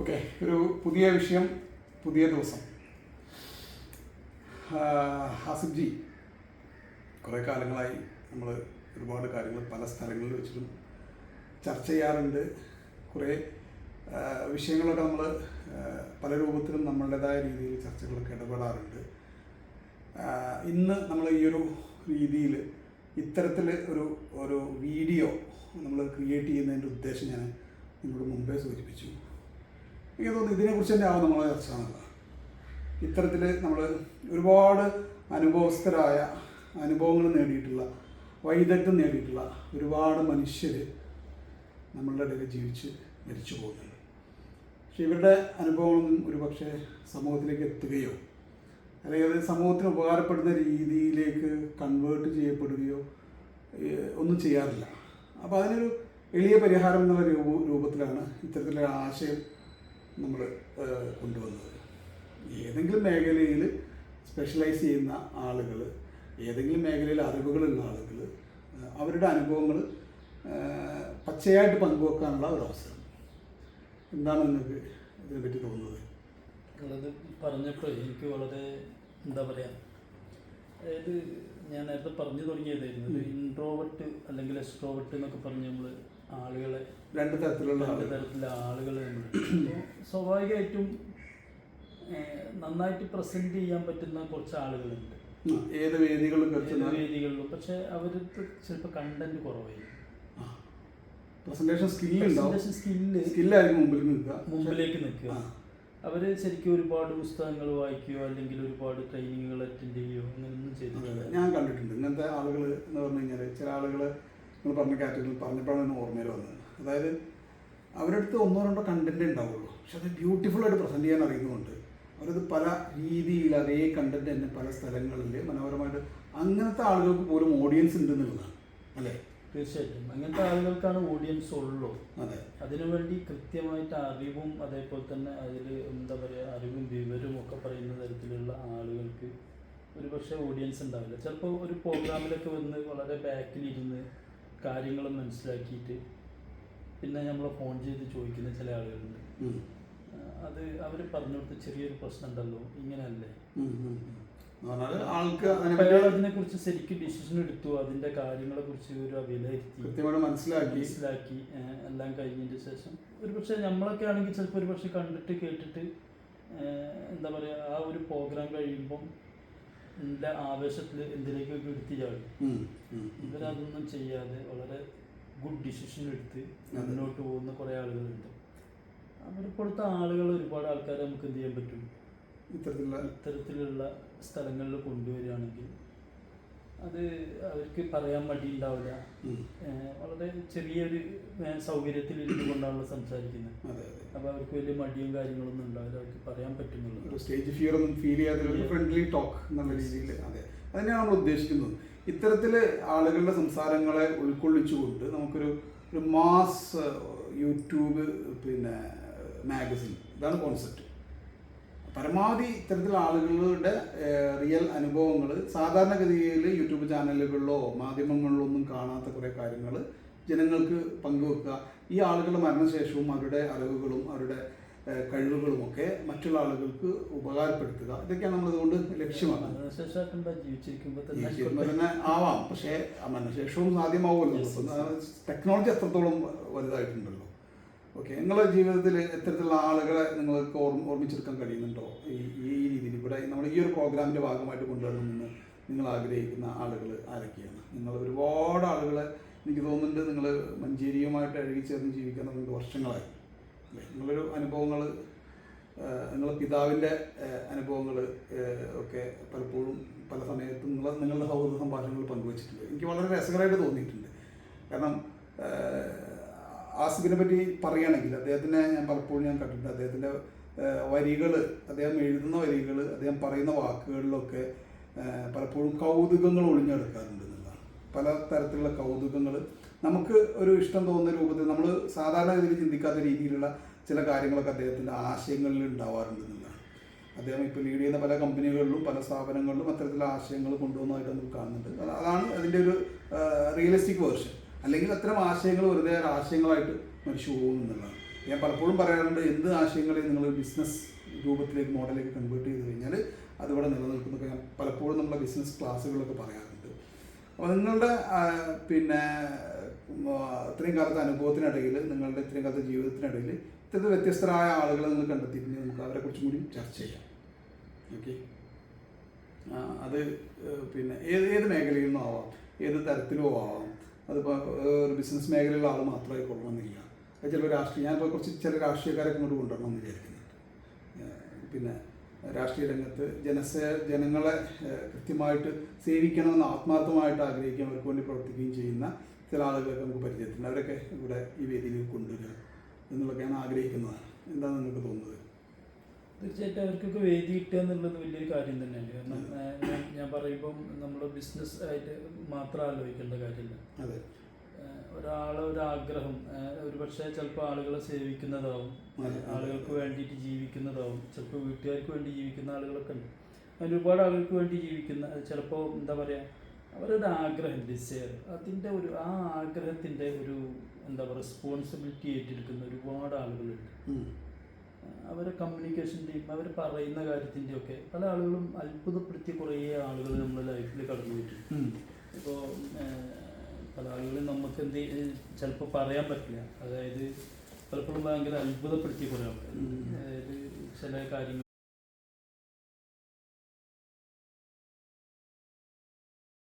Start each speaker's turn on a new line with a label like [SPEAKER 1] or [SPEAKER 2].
[SPEAKER 1] Okay, ഒരു പുതിയ വിഷയം, പുതിയ ദിവസം. ഹാസിഫ് ജി, കുറേ കാലങ്ങളായി നമ്മൾ ഒരുപാട് കാര്യങ്ങൾ പല സ്ഥലങ്ങളിൽ വെച്ചിട്ടും ചർച്ച ചെയ്യാറുണ്ട്. കുറേ വിഷയങ്ങളൊക്കെ നമ്മൾ പല രൂപത്തിലും നമ്മളുടേതായ രീതിയിൽ ചർച്ചകളൊക്കെ ഇടപെടാറുണ്ട്. ഇന്ന് നമ്മൾ ഈ ഒരു രീതിയിൽ ഇത്തരത്തിൽ ഒരു വീഡിയോ നമ്മൾ ക്രിയേറ്റ് ചെയ്യുന്നതിൻ്റെ ഉദ്ദേശം ഞാൻ നിങ്ങളോട് മുമ്പേ സൂചിപ്പിച്ചു. എനിക്ക് തോന്നുന്നു ഇതിനെക്കുറിച്ച് തന്നെ ആവും നമ്മളെ ചർച്ച എന്നുള്ളത്. ഇത്തരത്തിൽ നമ്മൾ ഒരുപാട് അനുഭവസ്ഥരായ അനുഭവങ്ങൾ നേടിയിട്ടുള്ള, വൈദഗ്ധ്യം നേടിയിട്ടുള്ള ഒരുപാട് മനുഷ്യർ നമ്മളുടെ ഇടയിൽ ജീവിച്ച് മരിച്ചു പോകുന്നുണ്ട്. പക്ഷെ ഇവരുടെ അനുഭവങ്ങളൊന്നും ഒരുപക്ഷെ സമൂഹത്തിലേക്ക് എത്തുകയോ അല്ലെങ്കിൽ അത് സമൂഹത്തിന് ഉപകാരപ്പെടുന്ന രീതിയിലേക്ക് കൺവേർട്ട് ചെയ്യപ്പെടുകയോ ഒന്നും ചെയ്യാറില്ല. അപ്പോൾ അതിനൊരു എളിയ പരിഹാരം എന്നുള്ള രൂപത്തിലാണ് ഇത്തരത്തിലൊരു ആശയം നമ്മൾ കൊണ്ടുവന്നത്. ഏതെങ്കിലും മേഖലയിൽ സ്പെഷ്യലൈസ് ചെയ്യുന്ന ആളുകൾ, ഏതെങ്കിലും മേഖലയിൽ അറിവുകളുള്ള ആളുകൾ അവരുടെ അനുഭവങ്ങൾ പച്ചയായിട്ട് പങ്കുവെക്കാനുള്ള ഒരു അവസരം. എന്താണ് നിങ്ങൾക്ക് ഇതിനെപ്പറ്റി തോന്നുന്നത്?
[SPEAKER 2] അത് പറഞ്ഞപ്പോൾ എനിക്ക് വളരെ എന്താ പറയുക, അതായത് ഞാൻ നേരത്തെ പറഞ്ഞു തുടങ്ങിയതായിരുന്നു, ഒരു ഇൻട്രോവേർട്ട് അല്ലെങ്കിൽ എക്സ്ട്രോവേർട്ട് എന്നൊക്കെ പറഞ്ഞ് നമ്മൾ ആളുകളെ രണ്ട് തരത്തിലുള്ള ആളുകളെ നമ്മൾ സ്വാഭാവികമായിട്ടും നന്നായിട്ട് പ്രസൻറ്റ് ചെയ്യാൻ പറ്റുന്ന കുറച്ച് ആളുകളുണ്ട്
[SPEAKER 1] ഏത് വേദികളിലും.
[SPEAKER 2] പക്ഷെ അവർക്ക് ചിലപ്പോൾ കണ്ടന്റ് കുറവായിരിക്കും.
[SPEAKER 1] പ്രസന്റേഷൻ സ്കില്ലായിരിക്കും
[SPEAKER 2] മുമ്പിലേക്ക് നിൽക്കുക. അവർ ശരിക്കും ഒരുപാട് പുസ്തകങ്ങൾ വായിക്കുകയോ അല്ലെങ്കിൽ ഒരുപാട് ട്രെയിനിങ്ങുകൾ അറ്റൻഡ് ചെയ്യുകയോ അങ്ങനെയൊന്നും ചെയ്തിട്ടില്ല.
[SPEAKER 1] ഞാൻ കണ്ടിട്ടുണ്ട് ഇങ്ങനത്തെ ആളുകൾ എന്ന് പറഞ്ഞു കഴിഞ്ഞാൽ. ചില ആളുകൾ നിങ്ങൾ പറഞ്ഞ കാറ്റഗറിയിൽ പറഞ്ഞപ്പോഴാണ് ഓർമ്മയിൽ വന്നത്. അതായത് അവരുടെ അടുത്ത് ഒന്നോ രണ്ടോ കണ്ടൻറ്റേ ഉണ്ടാവുള്ളൂ, പക്ഷെ അത് ബ്യൂട്ടിഫുള്ളായിട്ട് പ്രസൻറ്റ് ചെയ്യാൻ അറിയുന്നതുകൊണ്ട് അവരത് പല രീതിയിൽ അതേ കണ്ടൻറ്റ് തന്നെ പല സ്ഥലങ്ങളിൽ മനോഹരമായിട്ട്, അങ്ങനത്തെ ആളുകൾക്ക് പോലും ഓഡിയൻസ് ഉണ്ടെന്നുള്ളതാണ് അല്ലേ?
[SPEAKER 2] തീർച്ചയായിട്ടും അങ്ങനത്തെ ആളുകൾക്കാണ് ഓഡിയൻസ് ഉള്ളൂ.
[SPEAKER 1] അതെ,
[SPEAKER 2] അതിനുവേണ്ടി കൃത്യമായിട്ട് അറിവും അതേപോലെ തന്നെ അതിൽ എന്താ പറയുക, അറിവും വിവരവും ഒക്കെ പറയുന്ന തരത്തിലുള്ള ആളുകൾക്ക് ഒരുപക്ഷെ ഓഡിയൻസ് ഉണ്ടാവില്ല. ചിലപ്പോൾ ഒരു പ്രോഗ്രാമിലൊക്കെ വന്ന് വളരെ ബാക്കിലിരുന്ന് കാര്യങ്ങൾ മനസ്സിലാക്കിയിട്ട് പിന്നെ നമ്മളെ ഫോൺ ചെയ്ത് ചോദിക്കുന്ന ചില ആളുകളുണ്ട്. അത് അവർ പറഞ്ഞു കൊടുത്ത ചെറിയൊരു പ്രശ്നം ഉണ്ടല്ലോ, ഇങ്ങനെയല്ലേ, അതിനെ കുറിച്ച് ശരിക്കും ഡിസിഷൻ എടുത്തു, അതിന്റെ കാര്യങ്ങളെ കുറിച്ച് ഒരു വിലയിരുത്തി മനസ്സിലാക്കി എല്ലാം കഴിഞ്ഞതിന് ശേഷം ഒരുപക്ഷെ നമ്മളൊക്കെ ആണെങ്കിൽ ചിലപ്പോൾ ഒരുപക്ഷെ കണ്ടിട്ട് കേട്ടിട്ട് എന്താ പറയുക, ആ ഒരു പ്രോഗ്രാം കഴിയുമ്പം എൻ്റെ ആവേശത്തിൽ എന്തിലേക്കൊക്കെ എടുത്ത് ചാടും. ഇവരതൊന്നും ചെയ്യാതെ വളരെ ഗുഡ് ഡിസിഷൻ എടുത്ത് മുന്നോട്ട് പോകുന്ന കുറേ ആളുകളുണ്ട്. അവരിപ്പോഴത്തെ ആളുകൾ ഒരുപാട് ആൾക്കാരെ നമുക്ക് എന്ത് ചെയ്യാൻ പറ്റും, ഇത്തരത്തിലുള്ള സ്ഥലങ്ങളിൽ കൊണ്ടുവരികയാണെങ്കിൽ അത് അവർക്ക് പറയാൻ മടിയുണ്ടാവില്ല. വളരെ ചെറിയൊരു സൗകര്യത്തിൽ ഇരുന്നു കൊണ്ടാണല്ലോ സംസാരിക്കുന്നത്. അപ്പോൾ അവർക്ക് വലിയ മടിയും കാര്യങ്ങളൊന്നും ഉണ്ടാവില്ല, അവർക്ക് പറയാൻ പറ്റുന്നുള്ളൂ.
[SPEAKER 1] സ്റ്റേജ് ഫിയർ ഒന്നും ഫീൽ ചെയ്യാതെ ഒരു ഫ്രണ്ട്ലി ടോക്ക് എന്നുള്ള രീതിയിൽ. അതെ, അതിനെയാണ് നമ്മൾ ഉദ്ദേശിക്കുന്നത്. ഇത്തരത്തിൽ ആളുകളുടെ സംസാരങ്ങളെ ഉൾക്കൊള്ളിച്ചുകൊണ്ട് നമുക്കൊരു മാസ് യൂട്യൂബ് മാഗസിൻ, ഇതാണ് കോൺസെപ്റ്റ്. പരമാവധി ഇത്തരത്തിലുള്ള ആളുകളുടെ റിയൽ അനുഭവങ്ങൾ സാധാരണഗതിയിൽ യൂട്യൂബ് ചാനലുകളിലോ മാധ്യമങ്ങളിലോ ഒന്നും കാണാത്ത കുറേ കാര്യങ്ങൾ ജനങ്ങൾക്ക് പങ്കുവെക്കുക. ഈ ആളുകളുടെ മരണശേഷവും അവരുടെ അറിവുകളും അവരുടെ കഴിവുകളും ഒക്കെ മറ്റുള്ള ആളുകൾക്ക് ഉപകാരപ്പെടുത്തുക. ഇതൊക്കെയാണ് നമ്മളിതുകൊണ്ട് ലക്ഷ്യമാക്കുന്നത്. ജീവിച്ചിരിക്കുമ്പോൾ തന്നെ ആവാം, പക്ഷേ മരണശേഷവും സാധ്യമാവുമല്ലോ. ടെക്നോളജി എത്രത്തോളം വലുതായിട്ടുണ്ടല്ലോ. ഓക്കെ, നിങ്ങളുടെ ജീവിതത്തിൽ എത്തരത്തിലുള്ള ആളുകളെ നിങ്ങൾക്ക് ഓർമ്മിച്ചെടുക്കാൻ കഴിയുന്നുണ്ടോ? ഈ രീതിയിൽ ഇവിടെ നമ്മൾ ഈ ഒരു പ്രോഗ്രാമിൻ്റെ ഭാഗമായിട്ട് കൊണ്ടുവരണമെന്ന് നിങ്ങൾ ആഗ്രഹിക്കുന്ന ആളുകൾ ആരൊക്കെയാണ്? നിങ്ങൾ ഒരുപാട് ആളുകളെ എനിക്ക് തോന്നുന്നുണ്ട് നിങ്ങൾ മഞ്ചേരിയുമായിട്ട് ഇഴകിച്ചേർന്ന് ജീവിക്കാൻ നിങ്ങൾക്ക് വർഷങ്ങളായി അല്ലേ? നിങ്ങളൊരു അനുഭവങ്ങൾ, നിങ്ങളുടെ പിതാവിൻ്റെ അനുഭവങ്ങൾ ഒക്കെ പലപ്പോഴും പല സമയത്തും നിങ്ങളുടെ സൗഹൃദ സംഭാഷണങ്ങൾ പങ്കുവച്ചിട്ടുണ്ട്. എനിക്ക് വളരെ രസകരമായിട്ട് തോന്നിയിട്ടുണ്ട്. കാരണം ആസിഫിനെ പറ്റി പറയുകയാണെങ്കിൽ അദ്ദേഹത്തിനെ ഞാൻ പലപ്പോഴും കണ്ടിട്ടുണ്ട്. അദ്ദേഹത്തിൻ്റെ വരികൾ, അദ്ദേഹം എഴുതുന്ന വരികൾ, അദ്ദേഹം പറയുന്ന വാക്കുകളിലൊക്കെ പലപ്പോഴും കൗതുകങ്ങൾ ഒളിഞ്ഞെടുക്കാറുണ്ട് എന്നുള്ളതാണ്. പല തരത്തിലുള്ള കൗതുകങ്ങൾ നമുക്ക് ഒരു ഇഷ്ടം തോന്നുന്ന രൂപത്തിൽ നമ്മൾ സാധാരണഗതിയിൽ ചിന്തിക്കാത്ത രീതിയിലുള്ള ചില കാര്യങ്ങളൊക്കെ അദ്ദേഹത്തിൻ്റെ ആശയങ്ങളിൽ ഉണ്ടാവാറുണ്ട് എന്നുള്ളതാണ്. അദ്ദേഹം ഇപ്പോൾ ലീഡ് ചെയ്യുന്ന പല കമ്പനികളിലും പല സ്ഥാപനങ്ങളിലും അത്തരത്തിലുള്ള ആശയങ്ങൾ കൊണ്ടുവന്നതായിട്ട് നമുക്ക് കാണുന്നുണ്ട്. അതാണ് അതിൻ്റെ ഒരു റിയലിസ്റ്റിക് വേർഷൻ. അല്ലെങ്കിൽ അത്തരം ആശയങ്ങൾ വെറുതെ ആശയങ്ങളായിട്ട് മനുഷ്യ പോകുന്നു എന്നുള്ളതാണ്. ഞാൻ പലപ്പോഴും പറയാറുണ്ട്, എന്ത് ആശയങ്ങളെയും നിങ്ങൾ ബിസിനസ് രൂപത്തിലേക്ക് മോഡലിലേക്ക് കൺവേർട്ട് ചെയ്ത് കഴിഞ്ഞാൽ അതിവിടെ നിലനിൽക്കുന്നൊക്കെ ഞാൻ പലപ്പോഴും നമ്മളെ ബിസിനസ് ക്ലാസ്സുകളൊക്കെ പറയാറുണ്ട്. അപ്പോൾ നിങ്ങളുടെ പിന്നെ ഇത്രയും കാലത്തെ അനുഭവത്തിനിടയിൽ, നിങ്ങളുടെ ഇത്രയും കാലത്തെ ജീവിതത്തിനിടയിൽ ഇത്തരത്തിൽ വ്യത്യസ്തരായ ആളുകളെ നിങ്ങൾ കണ്ടെത്തിയിട്ടുണ്ടെങ്കിൽ നമുക്ക് അവരെ കുറിച്ചും കൂടി ചർച്ച ചെയ്യാം. ഓക്കെ, അത് പിന്നെ ഏത് മേഖലയിൽ നിന്നും ആവാം, ഏത് തരത്തിലും ആവാം. അതിപ്പോൾ ഒരു ബിസിനസ് മേഖലയിലുള്ള ആൾ മാത്രമേ കൊള്ളണമെന്നില്ല. അത് ചിലപ്പോൾ ഞാനിപ്പോൾ കുറച്ച് ചില രാഷ്ട്രീയക്കാരെ ഇങ്ങോട്ട് കൊണ്ടുവരണമെന്ന് വിചാരിക്കുന്നുണ്ട്. പിന്നെ രാഷ്ട്രീയ രംഗത്ത് ജനങ്ങളെ കൃത്യമായിട്ട് സേവിക്കണമെന്ന് ആത്മാർത്ഥമായിട്ട് ആഗ്രഹിക്കുകയും അവർക്ക് വേണ്ടി പ്രവർത്തിക്കുകയും ചെയ്യുന്ന ചില ആളുകളൊക്കെ നമുക്ക് പരിചയത്തിലുണ്ട്. അവരൊക്കെ ഇവിടെ ഈ വേദിയിൽ കൊണ്ടുവരിക എന്നുള്ളതൊക്കെയാണ് ആഗ്രഹിക്കുന്നത്. എന്താണ് നിങ്ങൾക്ക് തോന്നുന്നത്?
[SPEAKER 2] തീർച്ചയായിട്ടും അവർക്കൊക്കെ വേദി കിട്ടുക എന്നുള്ളത് വലിയൊരു കാര്യം തന്നെയാണ്. കാരണം ഞാൻ പറയുമ്പം നമ്മൾ ബിസിനസ് ആയിട്ട് മാത്രം ആലോചിക്കേണ്ട കാര്യമില്ല.
[SPEAKER 1] അതെ,
[SPEAKER 2] ഒരാഗ്രഹം ഒരു പക്ഷേ ചിലപ്പോൾ ആളുകളെ സേവിക്കുന്നതാവും, ആളുകൾക്ക് വേണ്ടിയിട്ട് ജീവിക്കുന്നതാവും, ചിലപ്പോൾ വീട്ടുകാർക്ക് വേണ്ടി ജീവിക്കുന്ന ആളുകളൊക്കെ ഉണ്ട്. അതിന് ഒരുപാട് ആളുകൾക്ക് വേണ്ടി ജീവിക്കുന്ന, ചിലപ്പോൾ എന്താ പറയുക, അവരുടെ ആഗ്രഹം, ഡിസയർ, അതിൻ്റെ ആ ആഗ്രഹത്തിൻ്റെ ഒരു എന്താ പറയുക റെസ്പോൺസിബിലിറ്റി ഏറ്റെടുക്കുന്ന ഒരുപാട് ആളുകളുണ്ട്. അവരെ കമ്മ്യൂണിക്കേഷൻ്റെയും അവർ പറയുന്ന കാര്യത്തിൻ്റെയൊക്കെ പല ആളുകളും അത്ഭുതപ്പെടുത്തിയ കുറേ ആളുകൾ നമ്മുടെ ലൈഫിൽ കടന്നു പോയിട്ടുണ്ട്. ഇപ്പോൾ പല ആളുകളും നമുക്ക് ചിലപ്പോൾ പറയാൻ പറ്റില്ല. അതായത് പലപ്പോഴും ഭയങ്കര അത്ഭുതപ്പെടുത്തിയ കുറേ ആൾക്കാർ, അതായത് ചില കാര്യങ്ങൾ